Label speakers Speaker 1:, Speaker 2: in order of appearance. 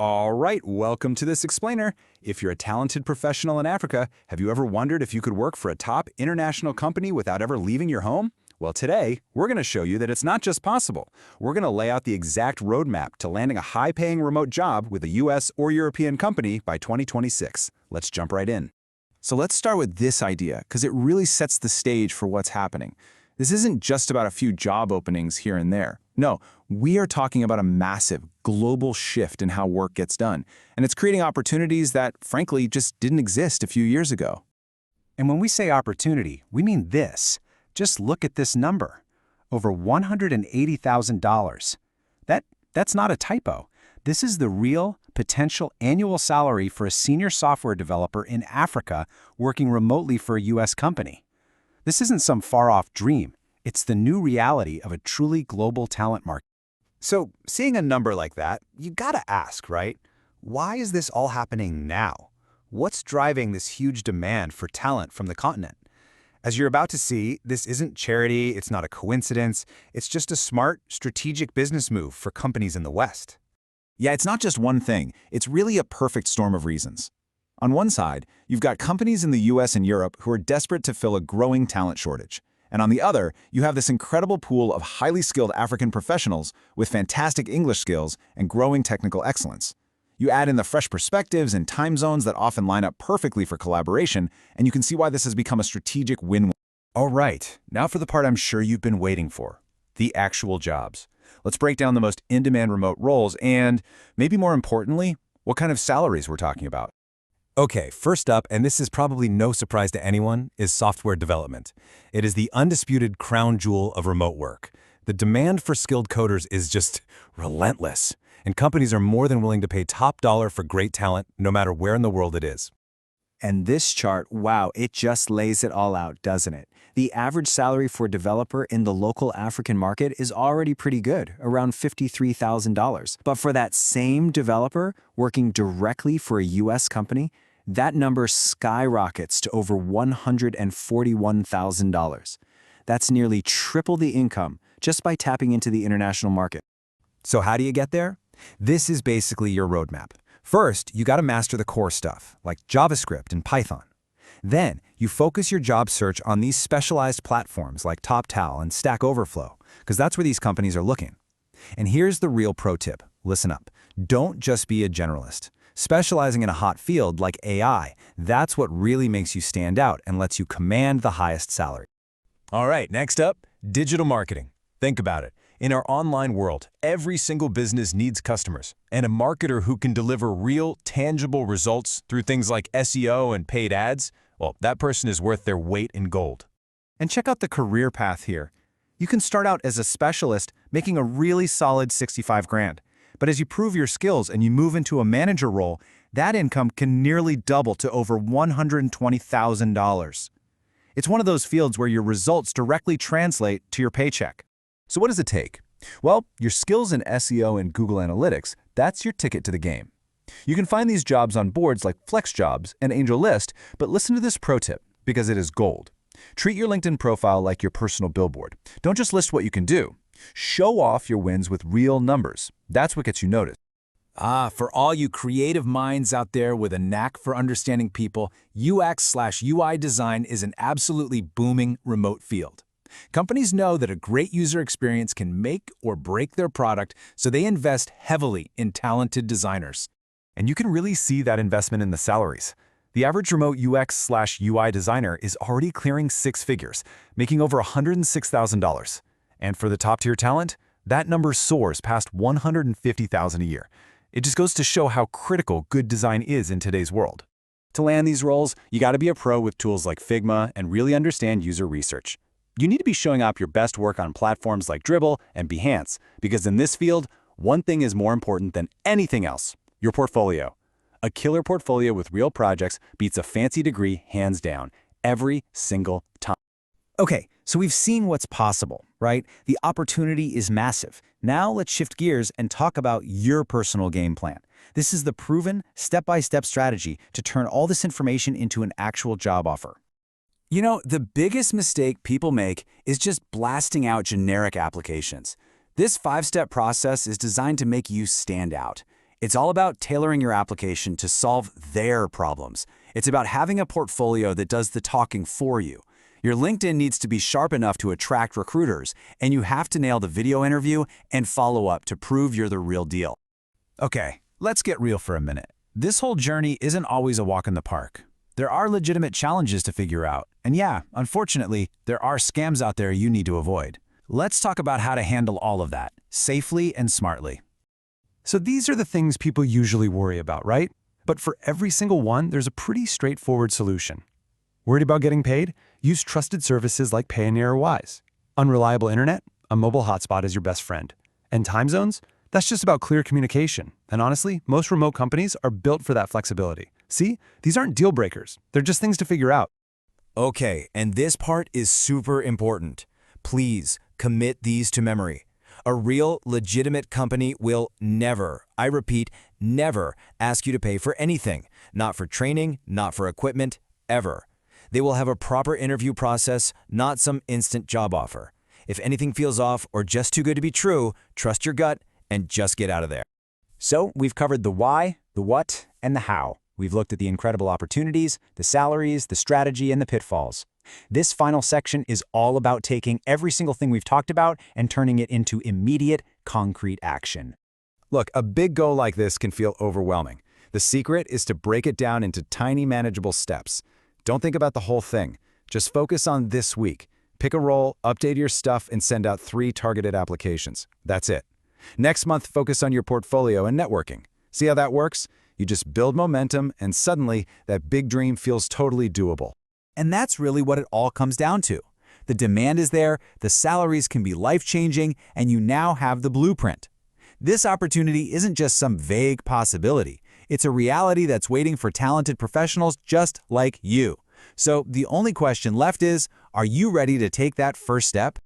Speaker 1: All right, welcome to this explainer. If you're a talented professional in Africa, have you ever wondered if you could work for a top international company without ever leaving your home? Well, today, we're going to show you that it's not just possible. We're going to lay out the exact roadmap to landing a high-paying remote job with a US or European company by 2026. Let's jump right in. So let's start with this idea, because it really sets the stage for what's happening. This isn't just about a few job openings here and there. No, we are talking about a massive, global shift in how work gets done, and it's creating opportunities that, frankly, just didn't exist a few years ago.
Speaker 2: And when we say opportunity, we mean this. Just look at this number. Over $180,000. That's not a typo. This is the real, potential annual salary for a senior software developer in Africa working remotely for a US company. This isn't some far-off dream. It's the new reality of a truly global talent market.
Speaker 1: So, seeing a number like that, you gotta ask, right? Why is this all happening now? What's driving this huge demand for talent from the continent? As you're about to see, this isn't charity, it's not a coincidence, it's just a smart, strategic business move for companies in the West. Yeah, it's not just one thing, it's really a perfect storm of reasons. On one side, you've got companies in the US and Europe who are desperate to fill a growing talent shortage. And on the other, you have this incredible pool of highly skilled African professionals with fantastic English skills and growing technical excellence. You add in the fresh perspectives and time zones that often line up perfectly for collaboration, and you can see why this has become a strategic win-win. All right, now for the part I'm sure you've been waiting for, the actual jobs. Let's break down the most in-demand remote roles and, maybe more importantly, what kind of salaries we're talking about.
Speaker 3: Okay, first up, and this is probably no surprise to anyone, is software development. It is the undisputed crown jewel of remote work. The demand for skilled coders is just relentless, and companies are more than willing to pay top dollar for great talent, no matter where in the world it is.
Speaker 2: And this chart, wow, it just lays it all out, doesn't it? The average salary for a developer in the local African market is already pretty good, around $53,000. But for that same developer working directly for a US company, that number skyrockets to over $141,000. That's nearly triple the income just by tapping into the international market.
Speaker 3: So how do you get there? This is basically your roadmap. First, you gotta master the core stuff, like JavaScript and Python. Then, you focus your job search on these specialized platforms like TopTal and Stack Overflow, because that's where these companies are looking. And here's the real pro tip. Listen up. Don't just be a generalist. Specializing in a hot field like AI, that's what really makes you stand out and lets you command the highest salary.
Speaker 4: All right, next up, digital marketing. Think about it. In our online world, every single business needs customers, and a marketer who can deliver real, tangible results through things like SEO and paid ads, well, that person is worth their weight in gold.
Speaker 2: And check out the career path here. You can start out as a specialist making a really solid 65 grand. But as you prove your skills and you move into a manager role, that income can nearly double to over $120,000. It's one of those fields where your results directly translate to your paycheck.
Speaker 4: So what does it take? Well, your skills in SEO and Google Analytics, that's your ticket to the game. You can find these jobs on boards like FlexJobs and AngelList, but listen to this pro tip, because it is gold. Treat your LinkedIn profile like your personal billboard. Don't just list what you can do. Show off your wins with real numbers. That's what gets you noticed.
Speaker 3: For all you creative minds out there with a knack for understanding people, UX/UI design is an absolutely booming remote field. Companies know that a great user experience can make or break their product, so they invest heavily in talented designers.
Speaker 4: And you can really see that investment in the salaries. The average remote UX/UI designer is already clearing six figures, making over $106,000. And for the top-tier talent, that number soars past $150,000 a year. It just goes to show how critical good design is in today's world.
Speaker 1: To land these roles, you gotta be a pro with tools like Figma and really understand user research. You need to be showing up your best work on platforms like Dribbble and Behance, because in this field, one thing is more important than anything else: your portfolio. A killer portfolio with real projects beats a fancy degree hands down, every single time.
Speaker 2: Okay, so we've seen what's possible, right? The opportunity is massive. Now let's shift gears and talk about your personal game plan. This is the proven, step-by-step strategy to turn all this information into an actual job offer.
Speaker 1: You know, the biggest mistake people make is just blasting out generic applications. This 5-step process is designed to make you stand out.
Speaker 2: It's all about tailoring your application to solve their problems. It's about having a portfolio that does the talking for you. Your LinkedIn needs to be sharp enough to attract recruiters, and you have to nail the video interview and follow up to prove you're the real deal.
Speaker 3: Okay, let's get real for a minute. This whole journey isn't always a walk in the park. There are legitimate challenges to figure out, and yeah, unfortunately, there are scams out there you need to avoid. Let's talk about how to handle all of that, safely and smartly. So these are the things people usually worry about, right? But for every single one, there's a pretty straightforward solution. Worried about getting paid? Use trusted services like Payoneer or Wise. Unreliable internet? A mobile hotspot is your best friend. And time zones? That's just about clear communication. And honestly, most remote companies are built for that flexibility. See, these aren't deal breakers. They're just things to figure out.
Speaker 1: Okay, and this part is super important. Please commit these to memory. A real, legitimate company will never, I repeat, never ask you to pay for anything. Not for training, not for equipment, ever. They will have a proper interview process, not some instant job offer. If anything feels off or just too good to be true, trust your gut and just get out of there.
Speaker 2: So we've covered the why, the what, and the how. We've looked at the incredible opportunities, the salaries, the strategy, and the pitfalls. This final section is all about taking every single thing we've talked about and turning it into immediate, concrete action.
Speaker 3: Look, a big goal like this can feel overwhelming. The secret is to break it down into tiny, manageable steps. Don't think about the whole thing. Just focus on this week. Pick a role, update your stuff, and send out 3 targeted applications. That's it. Next month, focus on your portfolio and networking. See how that works? You just build momentum, and suddenly, that big dream feels totally doable.
Speaker 2: And that's really what it all comes down to. The demand is there, the salaries can be life-changing, and you now have the blueprint. This opportunity isn't just some vague possibility. It's a reality that's waiting for talented professionals just like you. So the only question left is, are you ready to take that first step?